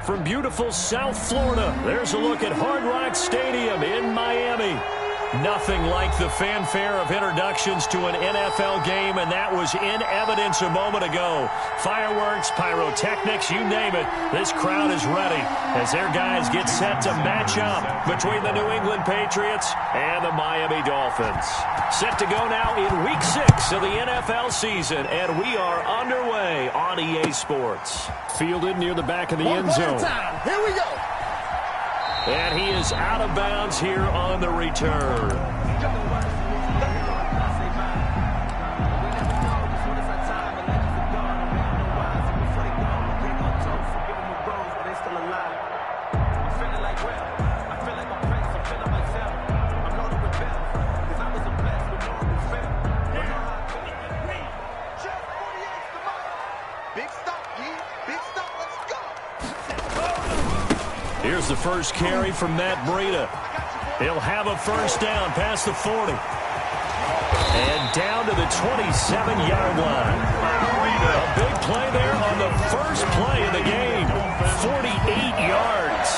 From beautiful South Florida, there's a look at Hard Rock Stadium in Miami. Nothing like the fanfare of introductions to an NFL game, and that was in evidence a moment ago. Fireworks, pyrotechnics, you name it. This crowd is ready as their guys get set to match up between the New England Patriots and the Miami Dolphins. Set to go now in Week 6 of the NFL season, and we are underway on EA Sports. Fielded near the back of the end zone. Here we go. And he is out of bounds here on the return. Here's the first carry from Matt Breida. He'll have a first down past the 40. And down to the 27-yard line. A big play there on the first play of the game. 48 yards.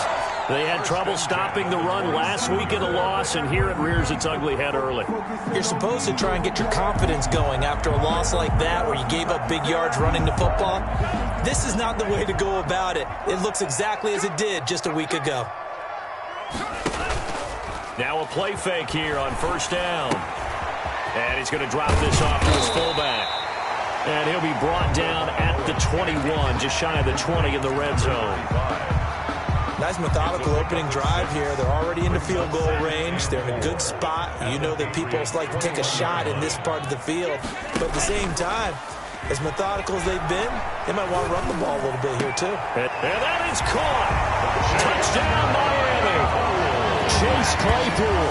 They had trouble stopping the run last week in the loss, and here it rears its ugly head early. You're supposed to try and get your confidence going after a loss like that where you gave up big yards running the football. This is not the way to go about it. It looks exactly as it did just a week ago. Now a play fake here on first down. And he's going to drop this off to his fullback. And he'll be brought down at the 21, just shy of the 20 in the red zone. Nice methodical opening drive here. They're already in the field goal range. They're in a good spot. You know that people like to take a shot in this part of the field. But at the same time, as methodical as they've been, they might want to run the ball a little bit here too. And that is caught. Touchdown, Miami. Chase Claypool,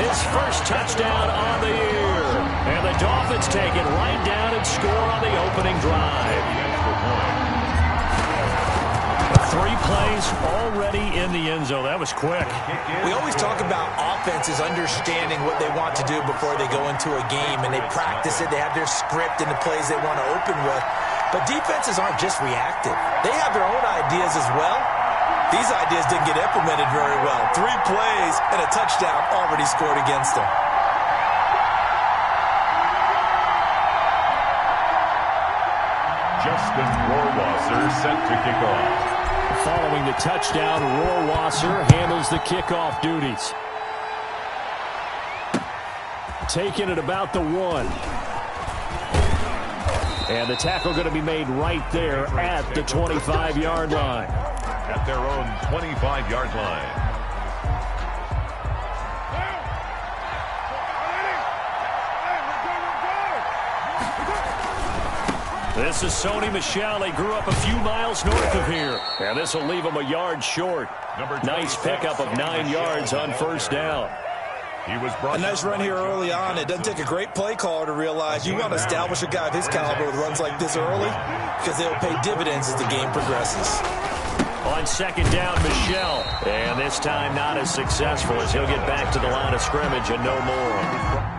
his first touchdown on the year. And the Dolphins take it right down and score on the opening drive. 3 plays already in the end zone. That was quick. We always talk about offenses understanding what they want to do before they go into a game, and they practice it. They have their script and the plays they want to open with. But defenses aren't just reactive. They have their own ideas as well. These ideas didn't get implemented very well. 3 plays and a touchdown already scored against them. Justin Rohrwasser set to kick off. Following the touchdown, Rohrwasser handles the kickoff duties. Taking it about the 1. And the tackle going to be made right there at the 25-yard line. At their own 25-yard line. This is Sony Michel. He grew up a few miles north of here. And this will leave him a yard short. Nice pickup of 9 yards on first down. A nice run here early on. It doesn't take a great play caller to realize you want to establish a guy of his caliber with runs like this early because they'll pay dividends as the game progresses. On second down, Michel. And this time not as successful as he'll get back to the line of scrimmage and no more.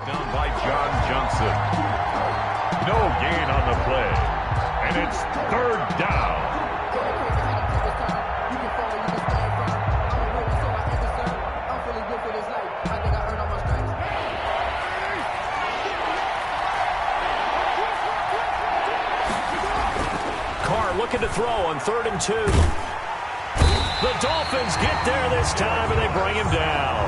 Down by John Johnson. No gain on the play. And it's 3rd down. Carr looking to throw on 3rd and 2. The Dolphins get there this time, and they bring him down.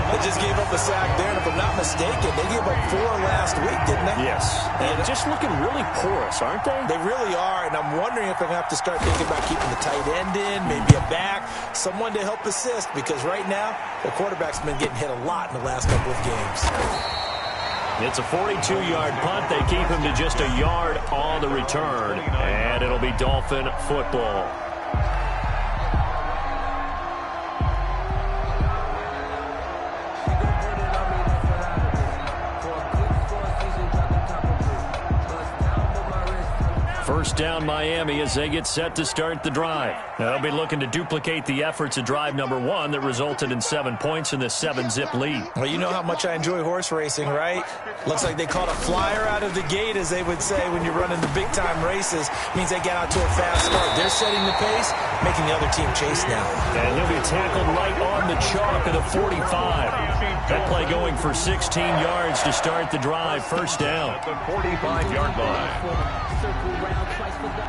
They just gave up a sack there, and if I'm not mistaken, they gave up 4 last week, didn't they? Yes. And just looking really porous, aren't they? They really are, and I'm wondering if I'm going to have to start thinking about keeping the tight end in, maybe a back, someone to help assist, because right now, the quarterback's been getting hit a lot in the last couple of games. It's a 42-yard punt. They keep him to just a yard on the return, and it'll be Dolphin football. First down Miami as they get set to start the drive. Now, they'll be looking to duplicate the efforts of drive number 1 that resulted in 7 points in this 7-zip lead. Well, you know how much I enjoy horse racing, right? Looks like they caught a flyer out of the gate, as they would say when you're running the big-time races. Means they get out to a fast start. They're setting the pace, making the other team chase now. And he'll be tackled right on the chalk of the 45. That play going for 16 yards to start the drive. First down. At the 45-yard line. Circle round twice for the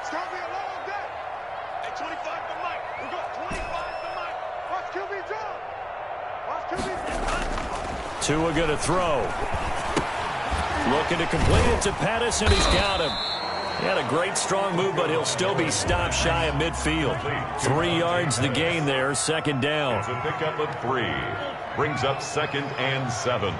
It's gonna be a long day. Hey, 25 for Mike. We got 25 for Mike. Watch QB draw. Watch QB. Tua going to throw. Looking to complete it to Pettis, and he's got him. He had a great strong move, but he'll still be stopped shy of midfield. 3 yards the gain there, second down. It's a pickup of 3. Brings up 2nd and 7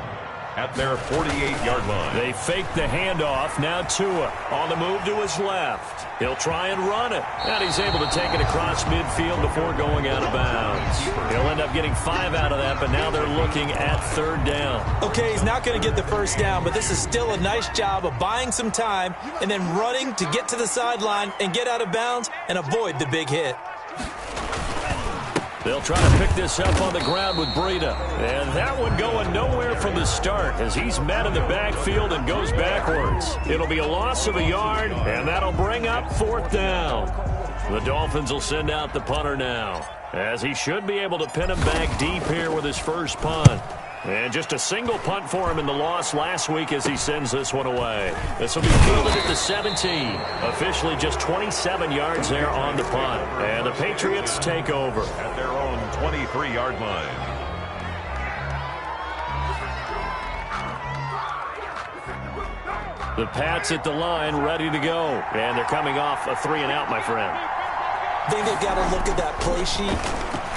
at their 48-yard line. They fake the handoff. Now Tua on the move to his left. He'll try and run it. And he's able to take it across midfield before going out of bounds. He'll end up getting 5 out of that, but now they're looking at 3rd down. Okay, he's not going to get the first down, but this is still a nice job of buying some time and then running to get to the sideline and get out of bounds and avoid the big hit. They'll try to pick this up on the ground with Breida. And that one going nowhere from the start as he's met in the backfield and goes backwards. It'll be a loss of a yard, and that'll bring up 4th down. The Dolphins will send out the punter now, as he should be able to pin him back deep here with his first punt. And just a single punt for him in the loss last week as he sends this one away. This will be fielded at the 17. Officially just 27 yards there on the punt. And the Patriots take over. At their own 23-yard line. The Pats at the line, ready to go. And they're coming off a 3-and-out, my friend. I think they've got to look at that play sheet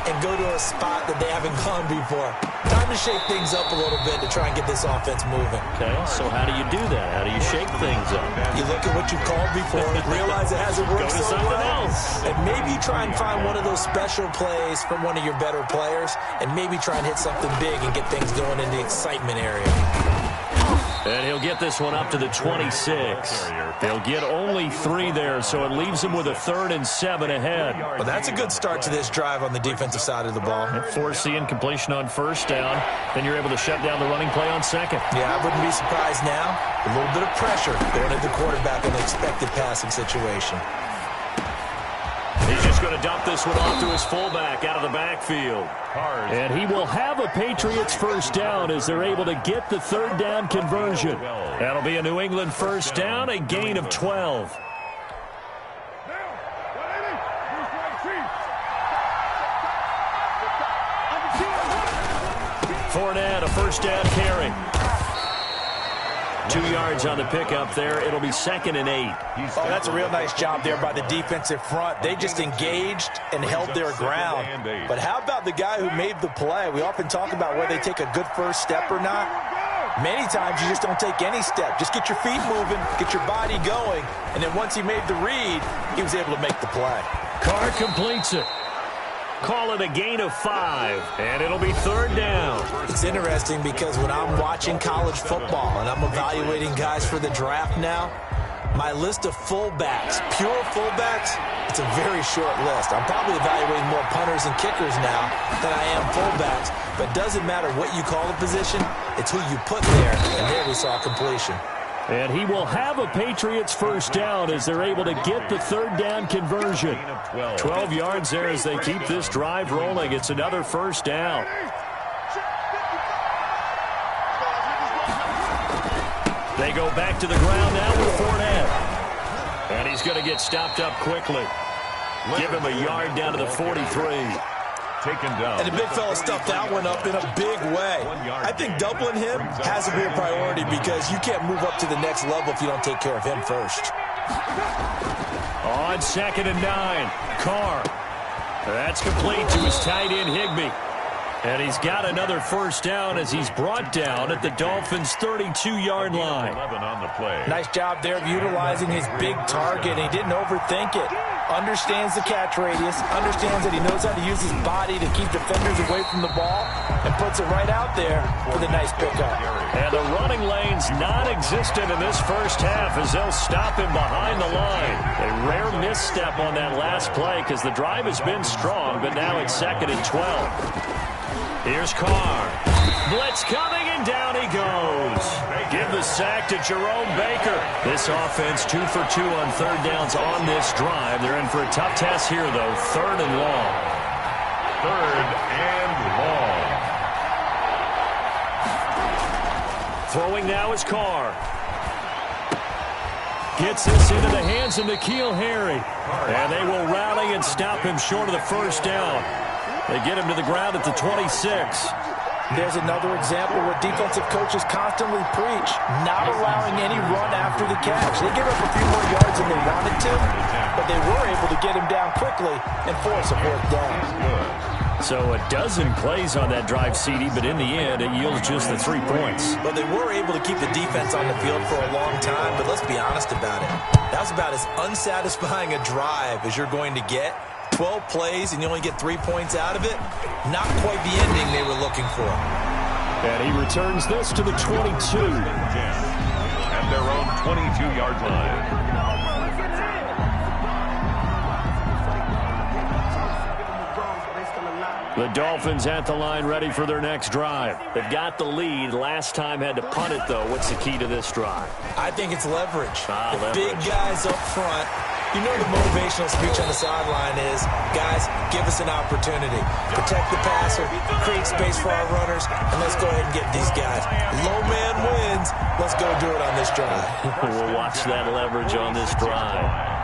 and go to a spot that they haven't gone before. Time to shake things up a little bit to try and get this offense moving. Okay, so how do you do that? How do you shake things up? You look at what you called before, realize it hasn't worked Go to so something well, else. and maybe try and find one of those special plays from one of your better players, and maybe try and hit something big and get things going in the excitement area. And he'll get this one up to the 26. They'll get only 3 there, so it leaves them with a 3rd and 7 ahead. Well, that's a good start to this drive on the defensive side of the ball. Force the incompletion on first down. Then you're able to shut down the running play on second. Yeah, I wouldn't be surprised now. A little bit of pressure going at the quarterback in an expected passing situation. He's just going to dump this one off to his fullback out of the backfield. And he will have a Patriots first down as they're able to get the 3rd down conversion. That'll be a New England first down, a gain of 12. Fournette, a first down carry. 2 yards on the pickup there. It'll be 2nd and 8. Oh, that's a real nice job there by the defensive front. They just engaged and held their ground. But how about the guy who made the play? We often talk about whether they take a good first step or not. Many times you just don't take any step. Just get your feet moving, get your body going, and then once he made the read, he was able to make the play. Carr completes it. Call it a gain of 5, and it'll be 3rd down. It's interesting because when I'm watching college football and I'm evaluating guys for the draft now, my list of fullbacks, pure fullbacks, it's a very short list. I'm probably evaluating more punters and kickers now than I am fullbacks, but it doesn't matter what you call the position, it's who you put there, and there we saw completion. And he will have a Patriots first down as they're able to get the 3rd down conversion. 12 yards there as they keep this drive rolling. It's another first down. They go back to the ground now with Fournette. And he's going to get stopped up quickly. Give him a yard down to the 43. Taken down. And the big fella stuffed that one up in a big way. I think doubling him has to be a priority because you can't move up to the next level if you don't take care of him first. On 2nd and 9, Carr. That's complete to his tight end, Higbee. And he's got another first down as he's brought down at the Dolphins' 32-yard line. 11 on the play. Nice job there of utilizing his big target. He didn't overthink it. Understands the catch radius, understands that he knows how to use his body to keep defenders away from the ball, and puts it right out there for the nice pickup. And the running lane's non-existent in this first half as they'll stop him behind the line. A rare misstep on that last play because the drive has been strong, but now it's 2nd and 12. Here's Carr. Blitz coming, and down he goes. Give the sack to Jerome Baker. This offense 2 for 2 on 3rd downs on this drive. They're in for a tough test here, though. 3rd and long. 3rd and long. Throwing now is Carr. Gets this into the hands of N'Keal Harry. And they will rally and stop him short of the first down. They get him to the ground at the 26. There's another example where defensive coaches constantly preach, not allowing any run after the catch. They give up a few more yards than they wanted to, but they were able to get him down quickly and force a 4th down. So a dozen plays on that drive, CD, but in the end, it yields just the 3 points. But they were able to keep the defense on the field for a long time, but let's be honest about it. That was about as unsatisfying a drive as you're going to get. 12 plays and you only get 3 points out of it. Not quite the ending they were looking for. And he returns this to the 22. At their own 22-yard line. The Dolphins at the line ready for their next drive. They've got the lead. Last time had to punt it, though. What's the key to this drive? I think it's leverage. Leverage. Big guys up front. You know the motivational speech on the sideline is, guys, give us an opportunity. Protect the passer, create space for our runners, and let's go ahead and get these guys. Low man wins. Let's go do it on this drive. We'll watch that leverage on this drive.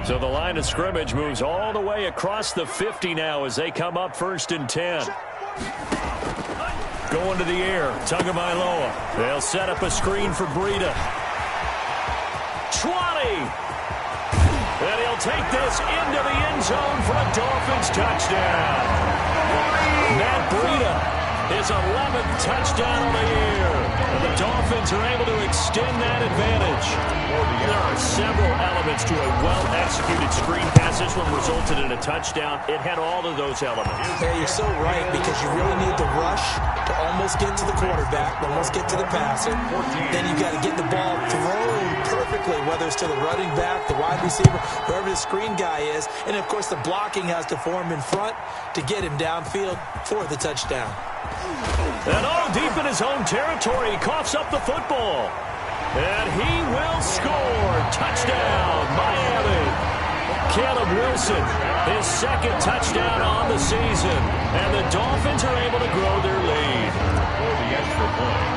So the line of scrimmage moves all the way across the 50 now as they come up 1st and 10. Going to the air, Tagovailoa. They'll set up a screen for Breida. 20! And he'll take this into the end zone for a Dolphins touchdown. Matt Breida, his 11th touchdown of the year. And the Dolphins are able to extend that advantage. There are several elements to a well-executed screen pass. This one resulted in a touchdown. It had all of those elements. Yeah, you're so right because you really need the rush to almost get to the quarterback, almost get to the passer. Then you've got to get the ball thrown perfectly, whether it's to the running back, the wide receiver, wherever the screen guy is. And, of course, the blocking has to form in front to get him downfield for the touchdown. And deep in his own territory, he coughs up the football. And he will score. Touchdown, Miami. Caleb Wilson, his 2nd touchdown on the season. And the Dolphins are able to grow their lead. For the extra point.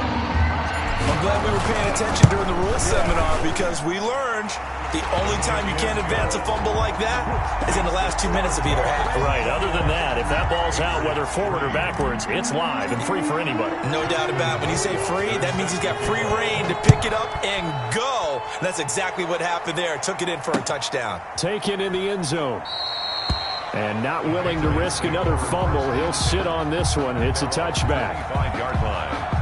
I'm glad we were paying attention during the rules seminar because we learned the only time you can't advance a fumble like that is in the last 2 minutes of either half. Right. Other than that, if that ball's out, whether forward or backwards, it's live and free for anybody. No doubt about it. When you say free, that means he's got free reign to pick it up and go. And that's exactly what happened there. Took it in for a touchdown. Taken in the end zone. And not willing to risk another fumble. He'll sit on this one. It's a touchback. 5-yard line.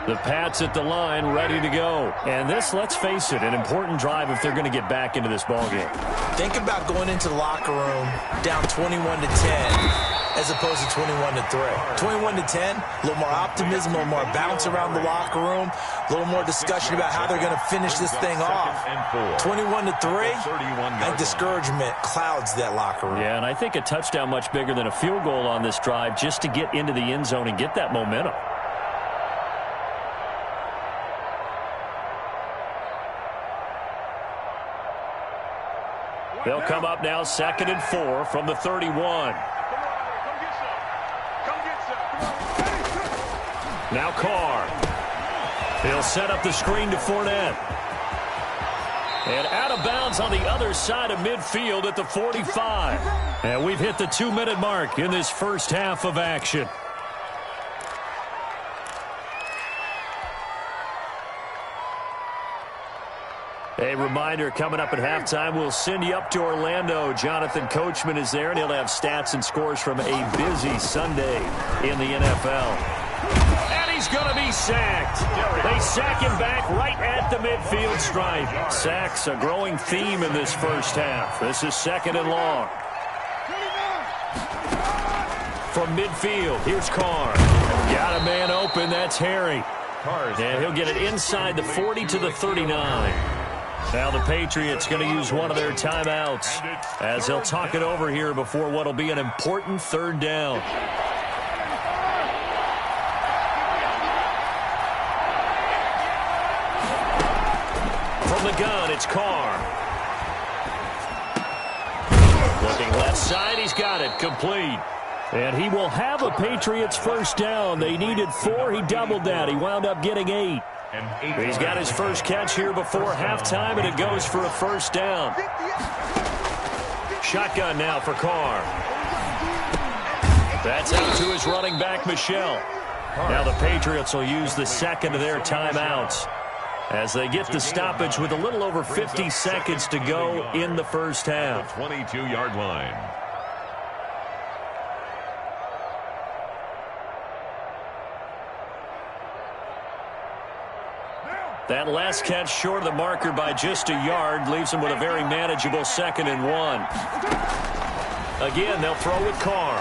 The Pats at the line, ready to go. And this, let's face it, an important drive if they're going to get back into this ballgame. Think about going into the locker room down 21-10 as opposed to 21-3. 21-10, a little more optimism, a little more bounce around the locker room, a little more discussion about how they're going to finish this thing off. 21-3, and discouragement clouds that locker room. Yeah, and I think a touchdown much bigger than a field goal on this drive just to get into the end zone and get that momentum. They'll come up now 2nd and 4 from the 31. Now Carr. He'll set up the screen to Fournette. And out of bounds on the other side of midfield at the 45. And we've hit the 2-minute mark in this first half of action. A reminder, coming up at halftime, we'll send you up to Orlando. Jonathan Coachman is there, and he'll have stats and scores from a busy Sunday in the NFL. And he's going to be sacked. They sack him back right at the midfield stripe. Sacks a growing theme in this first half. This is 2nd and long. From midfield, here's Carr. Got a man open, that's Harry. And he'll get it inside the 40 to the 39. Now the Patriots going to use one of their timeouts as they'll talk it over here before what will be an important 3rd down. From the gun, it's Carr. Looking left side, he's got it, complete. And he will have a Patriots first down. They needed 4, he doubled that. He wound up getting 8. He's got his first catch here before halftime, and it goes for a first down. Shotgun now for Carr. That's out to his running back, Michel. Now the Patriots will use the 2nd of their timeouts as they get the stoppage with a little over 50 seconds to go in the first half. 22-yard line. That last catch short of the marker by just a yard leaves him with a very manageable 2nd and 1. Again, they'll throw with Carr.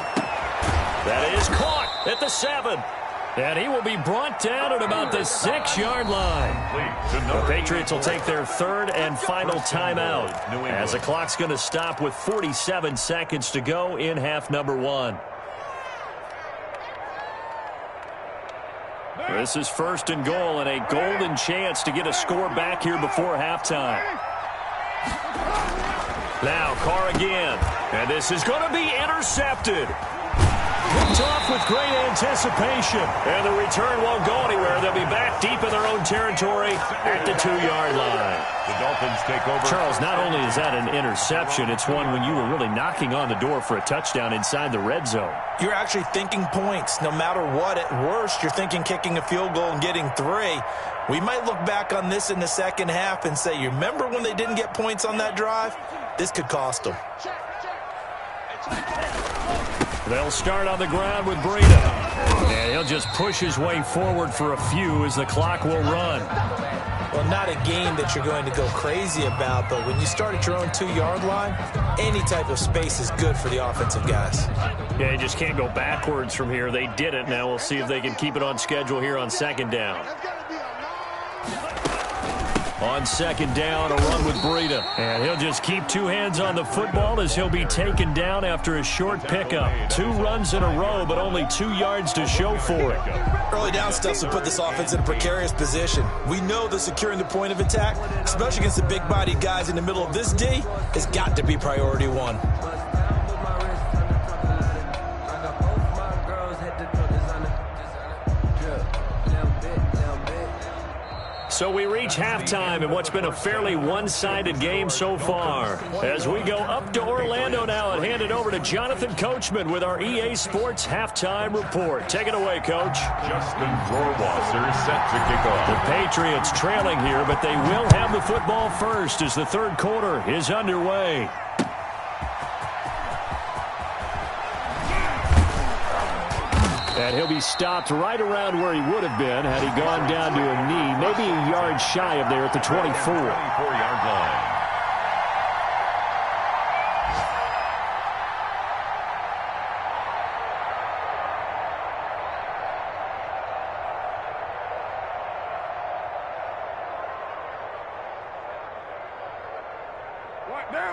That is caught at the 7. And he will be brought down at about the 6-yard line. The Patriots will take their 3rd and final timeout as the clock's going to stop with 47 seconds to go in half number 1. This is 1st and goal and a golden chance to get a score back here before halftime. Now Carr again, and this is going to be intercepted. Picked off with great anticipation, and the return won't go anywhere. They'll be back deep in their own territory at the 2-yard line. The Dolphins take over. Charles, not only is that an interception, it's one when you were really knocking on the door for a touchdown inside the red zone. You're actually thinking points. No matter what, at worst, you're thinking kicking a field goal and getting 3. We might look back on this in the second half and say, you remember when they didn't get points on that drive? This could cost them. They'll start on the ground with Breida. And he'll just push his way forward for a few as the clock will run. Well, not a game that you're going to go crazy about, but when you start at your own 2-yard line, any type of space is good for the offensive guys. Yeah, you just can't go backwards from here. They did it. Now we'll see if they can keep it on schedule here on 2nd down. On 2nd down, a run with Breida. And he'll just keep 2 hands on the football as he'll be taken down after a short pickup. 2 runs in a row, but only 2 yards to show for it. Early down stuff will put this offense in a precarious position. We know that securing the point of attack, especially against the big-bodied guys in the middle of this D, has got to be priority 1. So we reach halftime in what's been a fairly one-sided game so far. As we go up to Orlando now and hand it over to Jonathan Coachman with our EA Sports Halftime Report. Take it away, Coach. Justin Rohrwasser set to kick off. The Patriots trailing here, but they will have the football first as the 3rd quarter is underway. And he'll be stopped right around where he would have been had he gone down to a knee, maybe a yard shy of there at the 24. 24-yard line.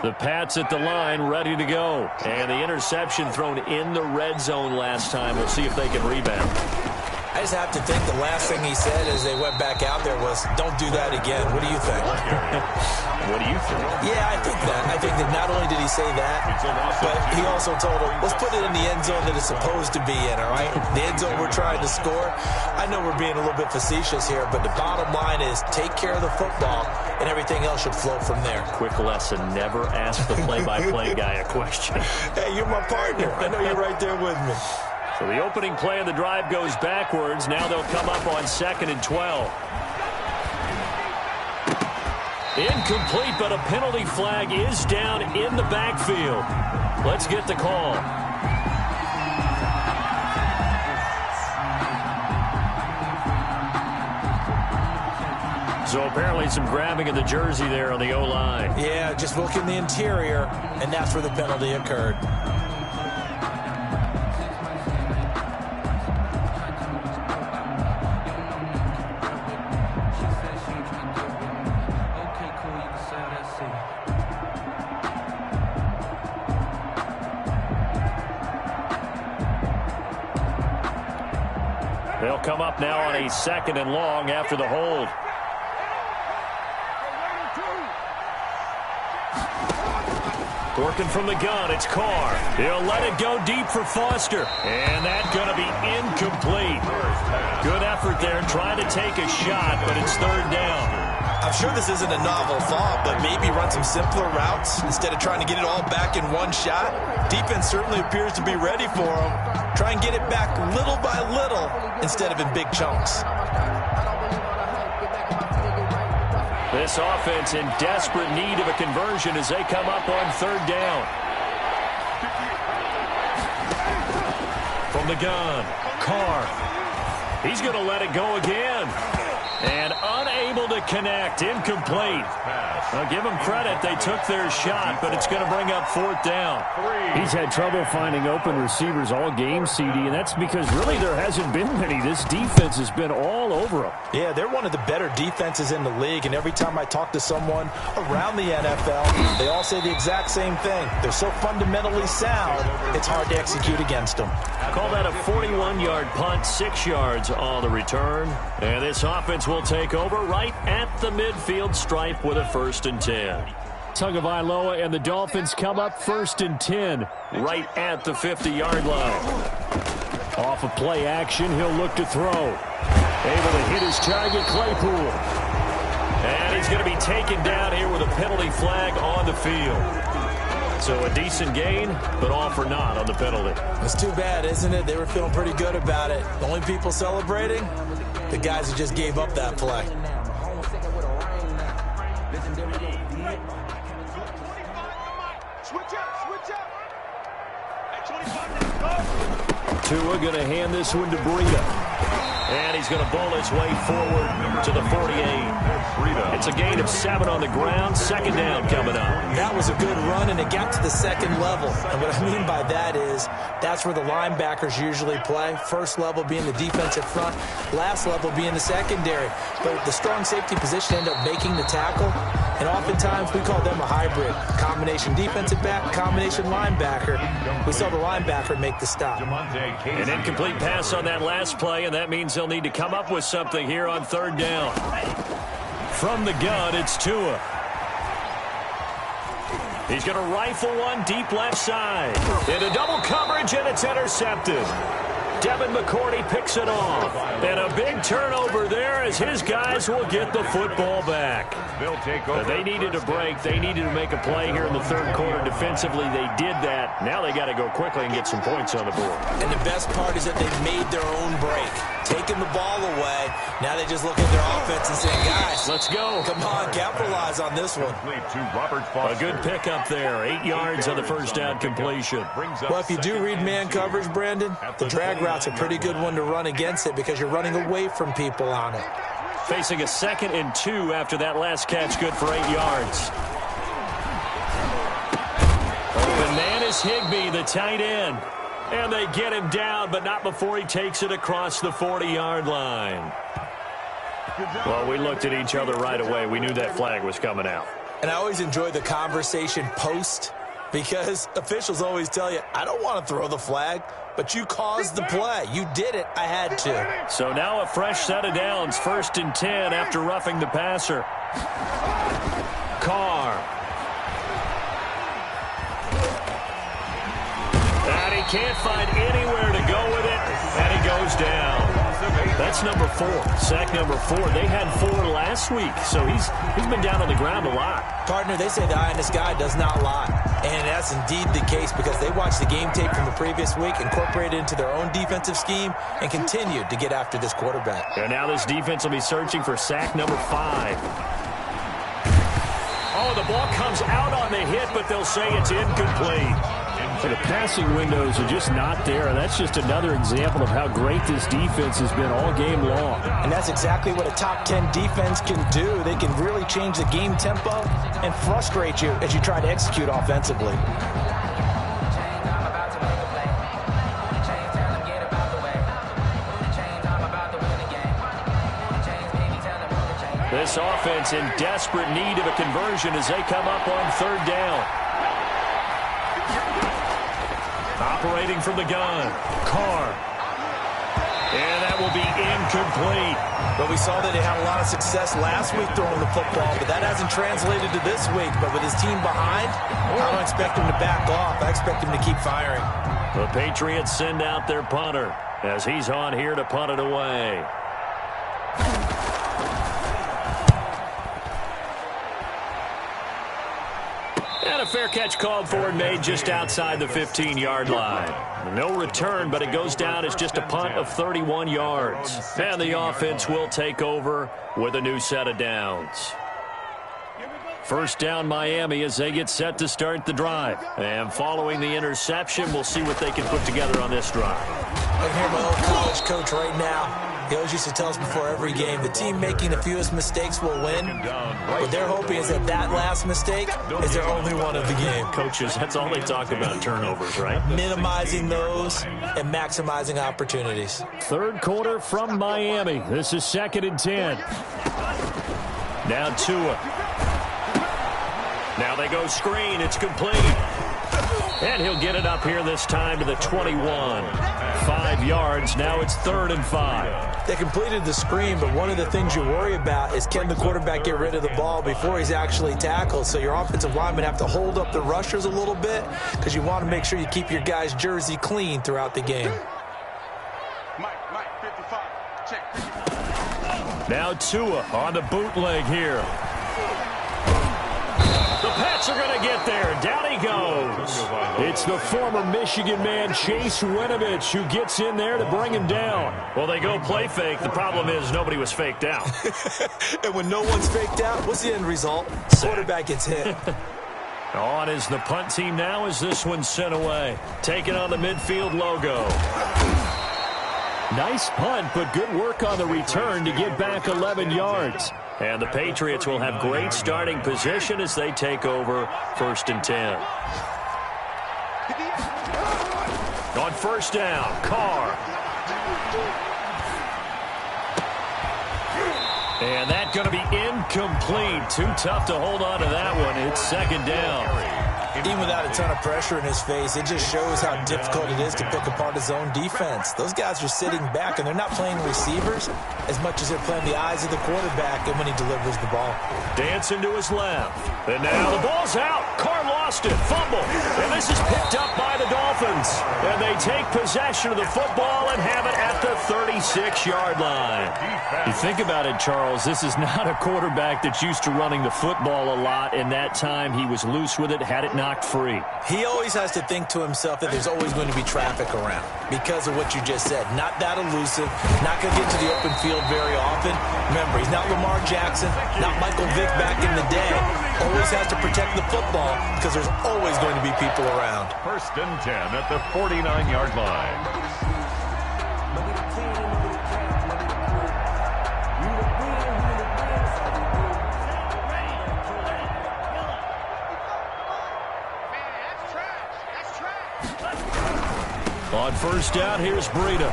The Pats at the line, ready to go. And the interception thrown in the red zone last time. We'll see if they can rebound. I just have to think the last thing he said as they went back out there was, don't do that again. What do you think? What do you think? Yeah, I think that. I think that not only did he say that, but he also told him, let's put it in the end zone that it's supposed to be in, all right? The end zone we're trying to score. I know we're being a little bit facetious here, but the bottom line is take care of the football, and everything else should flow from there. Quick lesson, never ask the play-by-play guy a question. Hey, you're my partner. I know you're right there with me. So the opening play of the drive goes backwards. Now they'll come up on 2nd and 12. Incomplete, but a penalty flag is down in the backfield. Let's get the call. So apparently some grabbing of the jersey there on the O-line. Yeah, just look in the interior, and that's where the penalty occurred. They'll come up now on a 2nd and long after the hold. Working from the gun, it's Carr. He'll let it go deep for Foster. And that's going to be incomplete. Good effort there trying to take a shot, but it's 3rd down. I'm sure this isn't a novel thought, but maybe run some simpler routes instead of trying to get it all back in one shot. Defense certainly appears to be ready for him. Try and get it back little by little instead of in big chunks. This offense in desperate need of a conversion as they come up on 3rd down. From the gun, Carr. He's going to let it go again. And unable to connect. Incomplete. Now give them credit. They took their shot, but it's going to bring up 4th down. He's had trouble finding open receivers all game, CD, and that's because really there hasn't been many. This defense has been all over them. Yeah, they're one of the better defenses in the league, and every time I talk to someone around the NFL, they all say the exact same thing. They're so fundamentally sound, it's hard to execute against them. Call that a 41-yard punt, 6 yards on the return. And this offense will take over right at the midfield stripe with a 1st and 10. Tagovailoa and the Dolphins come up 1st and 10 right at the 50-yard line. Off of play action, he'll look to throw. Able to hit his target, Claypool. And he's going to be taken down here with a penalty flag on the field. So a decent gain, but all for naught on the penalty. It's too bad, isn't it? They were feeling pretty good about it. The only people celebrating, the guys who just gave up that play. Tua going to hand this one to Breida. And he's going to bowl his way forward to the 48. It's a gain of 7 on the ground. 2nd down coming up. That was a good run, and it got to the 2nd level. And what I mean by that is that's where the linebackers usually play. First level being the defensive front. Last level being the secondary. But the strong safety position ended up making the tackle. And oftentimes we call them a hybrid. Combination defensive back, combination linebacker. We saw the linebacker make the stop. An incomplete pass on that last play, and that means they'll need to come up with something here on 3rd down. From the gun, it's Tua. He's going to rifle one deep left side. Into double coverage, and it's intercepted. Devin McCourty picks it off. And a big turnover there as his guys will get the football back. They needed a break. They needed to make a play here in the 3rd quarter. Defensively, they did that. Now they got to go quickly and get some points on the board. And the best part is that they made their own break. Taking the ball away. Now they just look at their offense and say, guys, let's go. Come on, capitalize on this one. A good pickup there. 8 yards on the 1st down completion. Well, if you do read man coverage, Brandon, the drag route's a pretty good one to run against it because you're running away from people on it. Facing a 2nd and 2 after that last catch, good for 8 yards. Open man is Higbee, the tight end. And they get him down, but not before he takes it across the 40-yard line. Well, we looked at each other right away. We knew that flag was coming out. And I always enjoy the conversation post, because officials always tell you, I don't want to throw the flag, but you caused the play. You did it. I had to. So now a fresh set of downs, 1st and 10 after roughing the passer. Carr. And he can't find anywhere to go with it, and he goes down. That's number 4, sack number 4. They had 4 last week, so he's been down on the ground a lot. Partner, they say the eye in the sky does not lie. And that's indeed the case, because they watched the game tape from the previous week, incorporated it into their own defensive scheme, and continued to get after this quarterback. And now this defense will be searching for sack number 5. Oh, the ball comes out on the hit, but they'll say it's incomplete. So the passing windows are just not there. That's just another example of how great this defense has been all game long. And that's exactly what a top 10 defense can do. They can really change the game tempo and frustrate you as you try to execute offensively. This offense in desperate need of a conversion as they come up on 3rd down. Operating from the gun, Carr. And that will be incomplete. But we saw that they had a lot of success last week throwing the football, but that hasn't translated to this week. But with his team behind, I don't expect him to back off. I expect him to keep firing. The Patriots send out their punter as he's on here to punt it away. And a fair catch called for and made just outside the 15-yard line. No return, but it goes down as just a punt of 31 yards. And the offense will take over with a new set of downs. 1st down Miami as they get set to start the drive. And following the interception, we'll see what they can put together on this drive. I can hear my old college coach right now. He always used to tell us before every game, the team making the fewest mistakes will win. What they're hoping is that that last mistake is their only one of the game. Coaches, that's all they talk about, turnovers, right? Minimizing those and maximizing opportunities. 3rd quarter from Miami. This is 2nd and 10. Now Tua. Now they go screen. It's complete. And he'll get it up here this time to the 21. 5 yards. Now it's 3rd and 5. They completed the screen, but one of the things you worry about is can the quarterback get rid of the ball before he's actually tackled. So your offensive linemen have to hold up the rushers a little bit because you want to make sure you keep your guy's jersey clean throughout the game. Mike, 55. Check. Now Tua on the bootleg here. The Pats are going to get there. Down he goes. It's the former Michigan man, Chase Winovich, who gets in there to bring him down. Well, they go play fake. The problem is nobody was faked out. And when no one's faked out, what's the end result? Quarterback gets hit. On is the punt team now as this one's sent away. Taking on the midfield logo. Nice punt, but good work on the return to get back 11 yards. And the Patriots will have great starting position as they take over 1st and 10. On 1st down, Carr. And that's going to be incomplete. Too tough to hold on to that one. It's 2nd down. Even without a ton of pressure in his face, it just shows how difficult it is to pick apart his own defense. Those guys are sitting back, and they're not playing receivers as much as they're playing the eyes of the quarterback and when he delivers the ball. Dancing to his left. And now the ball's out. Carr lost it. Fumble. And this is picked up by the Dolphins. And they take possession of the football and have it at the 36-yard line. You think about it, Charles, this is not a quarterback that's used to running the football a lot. In that time, he was loose with it, had it knocked free. He always has to think to himself that there's always going to be traffic around because of what you just said. Not that elusive, not going to get to the open field very often. Remember, he's not Lamar Jackson, not Michael Vick back in the day. Always has to protect the football because there's always going to be people around. 1st and 10 at the 49-yard line. On 1st down, here's Breida.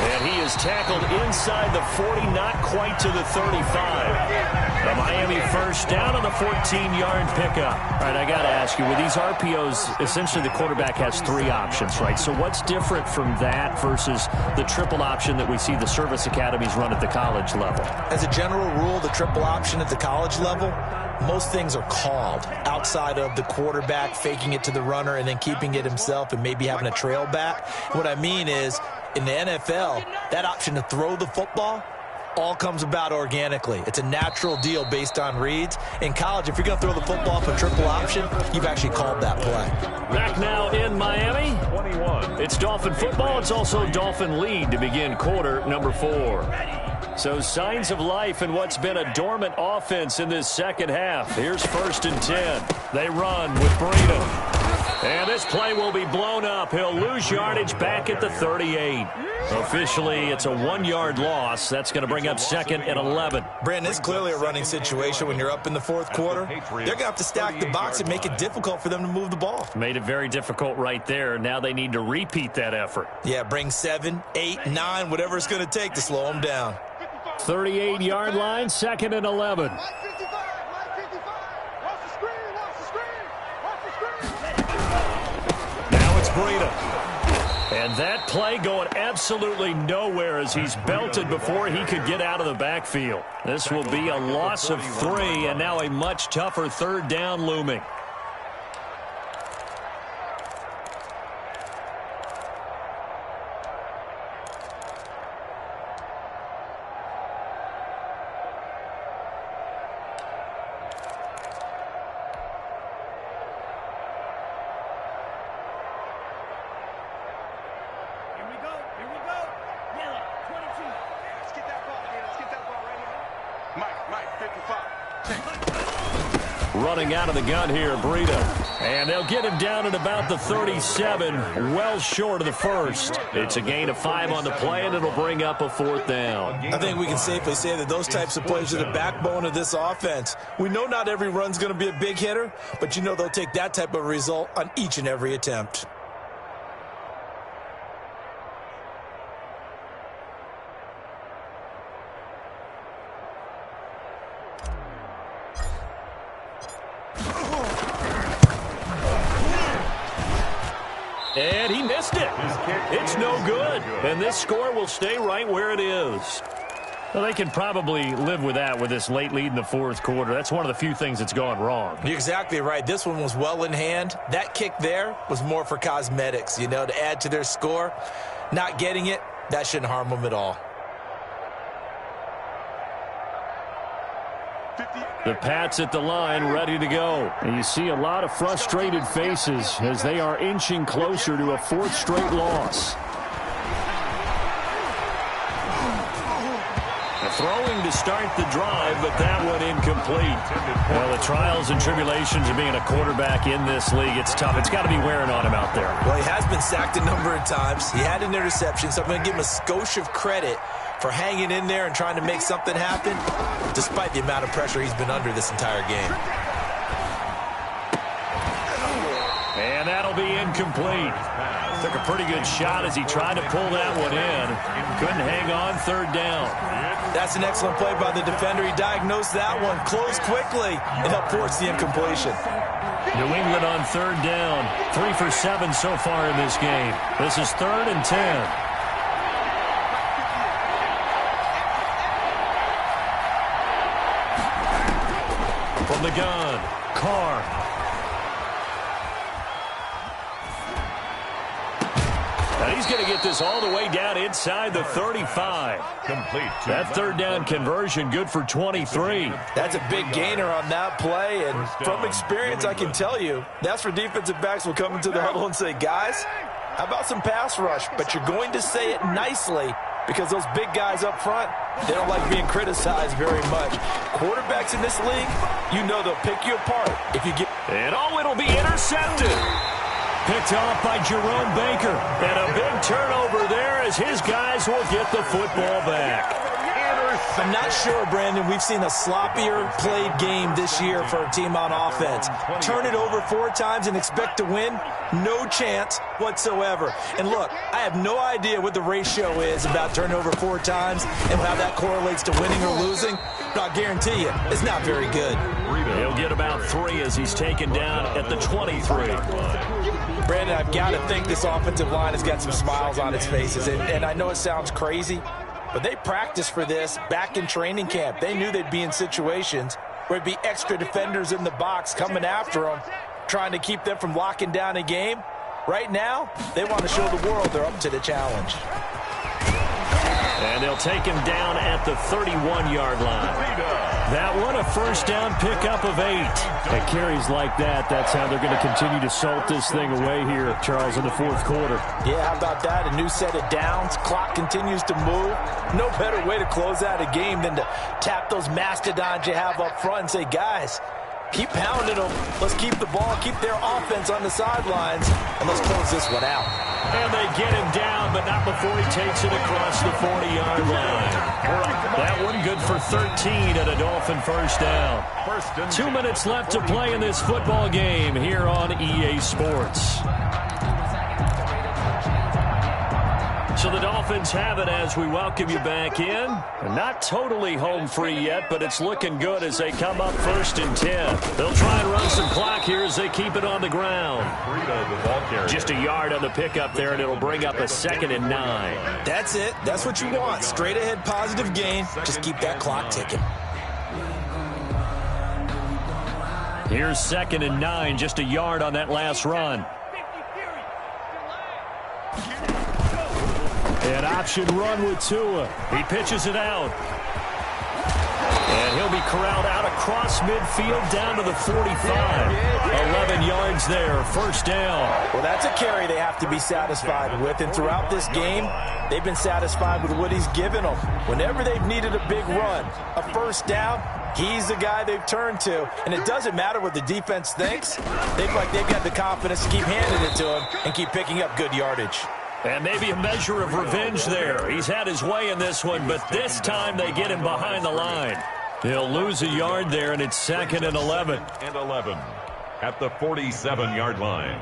And he is tackled inside the 40, not quite to the 35. The Miami first down on the 14-yard pickup. All right, I got to ask you, with these RPOs, essentially the quarterback has 3 options, right? So what's different from that versus the triple option that we see the service academies run at the college level? As a general rule, the triple option at the college level, most things are called outside of the quarterback faking it to the runner and then keeping it himself and maybe having a trail back. What I mean is, in the NFL, that option to throw the football all comes about organically. It's a natural deal based on reads. In college, if you're going to throw the football for triple option, you've actually called that play. Back now in Miami, 21. it's Dolphin football. It's also Dolphin lead to begin quarter number 4. So signs of life in what's been a dormant offense in this second half. Here's 1st and 10. They run with Breida. And this play will be blown up. He'll lose yardage back at the 38. Officially, it's a 1-yard loss. That's going to bring up 2nd and 11. Brandon, it's clearly a running situation when you're up in the 4th quarter. They're going to have to stack the box and make it difficult for them to move the ball. Made it very difficult right there. Now they need to repeat that effort. Yeah, bring 7, 8, 9, whatever it's going to take to slow them down. 38-yard line, 2nd and 11. Line 55, line 55. Watch the screen, watch the screen, watch the screen. Now it's Breida. And that play going absolutely nowhere as he's belted before he could get out of the backfield. This will be a loss of 3, and now a much tougher 3rd down looming. Running out of the gun here, Breida. And they'll get him down at about the 37, well short of the 1st. It's a gain of 5 on the play, and it'll bring up a 4th down. I think we can safely say that those types of plays are the backbone of this offense. We know not every run's going to be a big hitter, but you know they'll take that type of result on each and every attempt. And he missed it. It's no good. And this score will stay right where it is. Well, they can probably live with that with this late lead in the 4th quarter. That's one of the few things that's gone wrong. You're exactly right. This one was well in hand. That kick there was more for cosmetics, you know, to add to their score. Not getting it, that shouldn't harm them at all. The Pats at the line, ready to go. And you see a lot of frustrated faces as they are inching closer to a 4th straight loss. Throwing to start the drive, but that one incomplete. Well, the trials and tribulations of being a quarterback in this league, it's tough. It's got to be wearing on him out there. Well, he has been sacked a number of times. He had an interception, so I'm going to give him a skosh of credit for hanging in there and trying to make something happen, despite the amount of pressure he's been under this entire game. And that'll be incomplete. Took a pretty good shot as he tried to pull that one in. Couldn't hang on, 3rd down. That's an excellent play by the defender. He diagnosed that one, closed quickly, and helped force the incompletion. New England on 3rd down. 3 for 7 so far in this game. This is 3rd and 10. From the gun, Carr. And he's going to get this all the way down inside the 35. Complete. That 3rd down conversion good for 23. That's a big gainer on that play, and from experience, I can tell you, that's where defensive backs will come into the huddle and say, guys, how about some pass rush? But you're going to say it nicely because those big guys up front, they don't like being criticized very much. Quarterbacks in this league, you know they'll pick you apart if you get... And it'll be intercepted. Picked off by Jerome Baker. And a big turnover there as his guys will get the football back. I'm not sure, Brandon, we've seen a sloppier played game this year for a team on offense. Turn it over 4 times and expect to win? No chance whatsoever. And look, I have no idea what the ratio is about turning over 4 times and how that correlates to winning or losing. But I'll guarantee you, it's not very good. He'll get about 3 as he's taken down at the 23. Brandon, I've got to think this offensive line has got some smiles on its faces. And I know it sounds crazy, but they practiced for this back in training camp. They knew they'd be in situations where there'd be extra defenders in the box coming after them, trying to keep them from locking down a game. Right now, they want to show the world they're up to the challenge. And they'll take him down at the 31-yard line. That one, a first down pickup of 8. At carries like that, that's how they're going to continue to salt this thing away here, Charles, in the 4th quarter. Yeah, how about that? A new set of downs. Clock continues to move. No better way to close out a game than to tap those mastodons you have up front and say, guys, keep pounding them. Let's keep the ball, keep their offense on the sidelines, and let's close this one out. And they get him down, but not before he takes it across the 40-yard line. That one good for 13 and a Dolphin first down. 2 minutes left to play in this football game here on EA Sports. So the Dolphins have it as we welcome you back in. Not totally home free yet, but it's looking good as they come up 1st and 10. They'll try and run some clock here as they keep it on the ground. Just a yard on the pickup there, and it'll bring up a 2nd and 9. That's it. That's what you want. Straight ahead positive gain. Just keep that clock ticking. Here's 2nd and 9, just a yard on that last run. An option run with Tua. He pitches it out. And he'll be corralled out across midfield down to the 45. 11 yards there, first down. Well, that's a carry they have to be satisfied with. And throughout this game, they've been satisfied with what he's given them. Whenever they've needed a big run, a first down, he's the guy they've turned to. And it doesn't matter what the defense thinks. They've got the confidence to keep handing it to him and keep picking up good yardage. And maybe a measure of revenge there. He's had his way in this one, but this time they get him behind the line. He'll lose a yard there, and it's 2nd and 11. And 11 at the 47-yard line.